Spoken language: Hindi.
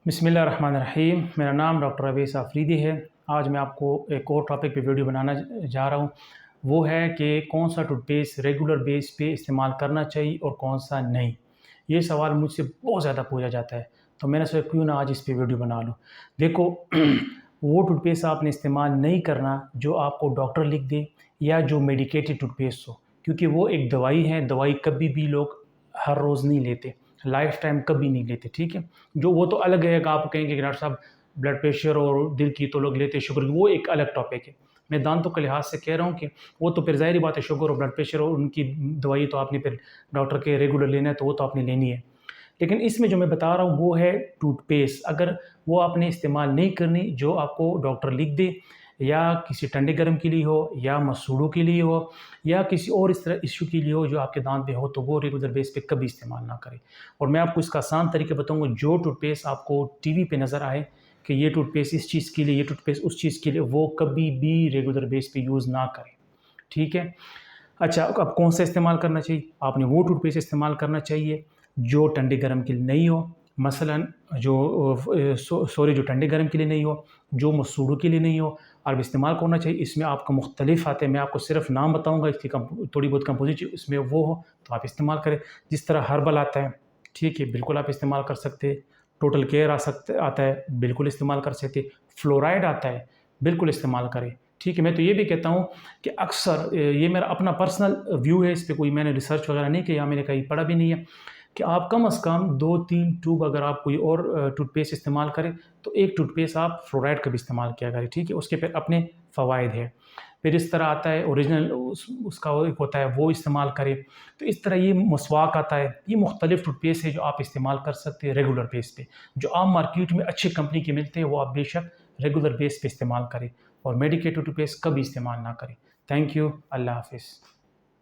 बिस्मिल्लाहिर्रहमानिर्रहीम। मेरा नाम डॉक्टर अवैस आफरीदी है। आज मैं आपको एक और टॉपिक पे वीडियो बनाना जा रहा हूँ। वो है कि कौन सा टूथपेस्ट रेगुलर बेस पे इस्तेमाल करना चाहिए और कौन सा नहीं। ये सवाल मुझसे बहुत ज़्यादा पूछा जाता है, तो मैंने सोचा क्यों ना आज इस पे वीडियो बना लूँ। देखो वो टूथपेस्ट आपने इस्तेमाल नहीं करना जो आपको डॉक्टर लिख दे या जो मेडिकेटेड टूथपेस्ट हो, क्योंकि वो एक दवाई है। दवाई कभी भी लोग हर रोज़ नहीं लेते, लाइफ टाइम कभी नहीं लेते, ठीक है। जो वो तो अलग है कि आप कहेंगे कि डॉक्टर साहब ब्लड प्रेशर और दिल की तो लोग लेते हैं, शुगर की, वो एक अलग टॉपिक है। मैं दांतों के लिहाज से कह रहा हूँ कि वो तो फिर ज़ाहिर बात है, शुगर और ब्लड प्रेशर और उनकी दवाई तो आपने फिर डॉक्टर के रेगुलर लेना है, तो वो तो आपने लेनी है। लेकिन इसमें जो मैं बता रहा हूँ वो है टूथपेस्ट। अगर वो आपने इस्तेमाल नहीं करनी जो आपको डॉक्टर लिख दे, या किसी ठंडे गर्म के लिए हो, या मसूड़ों के लिए हो, या किसी और इस तरह इश्यू के लिए हो जो आपके दांत पे हो, तो वो रेगुलर बेस पे कभी इस्तेमाल ना करें। और मैं आपको इसका आसान तरीके बताऊंगा। जो टूथपेस्ट आपको टीवी पे नज़र आए कि ये टूथपेस्ट इस चीज़ के लिए, ये टूथपेस्ट उस चीज़ के लिए, वो कभी भी रेगुलर बेस पे यूज़ ना करें, ठीक है। अच्छा, अब कौन सा इस्तेमाल करना चाहिए? आपने वो टूथपेस्ट इस्तेमाल करना चाहिए जो ठंडे गर्म के लिए नहीं हो। मसलन जो ठंडे गर्म के लिए नहीं हो, जो मसूड़ों के लिए नहीं हो, और इस्तेमाल करना चाहिए। इसमें आपको मुख्तलिफ आते हैं, मैं आपको सिर्फ नाम बताऊंगा, इसकी थोड़ी बहुत कंपोजिशन इसमें वो हो तो आप इस्तेमाल करें। जिस तरह हर्बल आता है, ठीक है, बिल्कुल आप इस्तेमाल कर सकते हैं। टोटल केयर आता है, बिल्कुल इस्तेमाल कर सकते। फ्लोराइड आता है, बिल्कुल इस्तेमाल करें, ठीक है। मैं तो ये भी कहता हूँ कि अक्सर ये मेरा अपना पर्सनल व्यू है, इस पे कोई मैंने रिसर्च वगैरह नहीं किया, मैंने कहीं पढ़ा भी नहीं है, कि आप कम से कम 2-3 ट्यूब अगर आप कोई और टूथपेस्ट इस्तेमाल करें, तो एक टूथपेस्ट आप फ्लोराइड का भी इस्तेमाल किया करें, ठीक है। उसके फिर अपने फ़वाइद है। फिर इस तरह आता है ओरिजिनल उसका एक होता है, वो इस्तेमाल करें। तो इस तरह ये मसवाक आता है, ये मुख्तलिफ टूथपेस्ट है जो आप इस्तेमाल कर सकते हैं रेगुलर बेस पे। जो आम मार्केट में अच्छी कंपनी के मिलते हैं वो आप बेशक रेगुलर बेस पे इस्तेमाल करें, और मेडिकेटेड टूथपेस्ट कभी इस्तेमाल ना करें। Thank you. अल्लाह हाफिज़।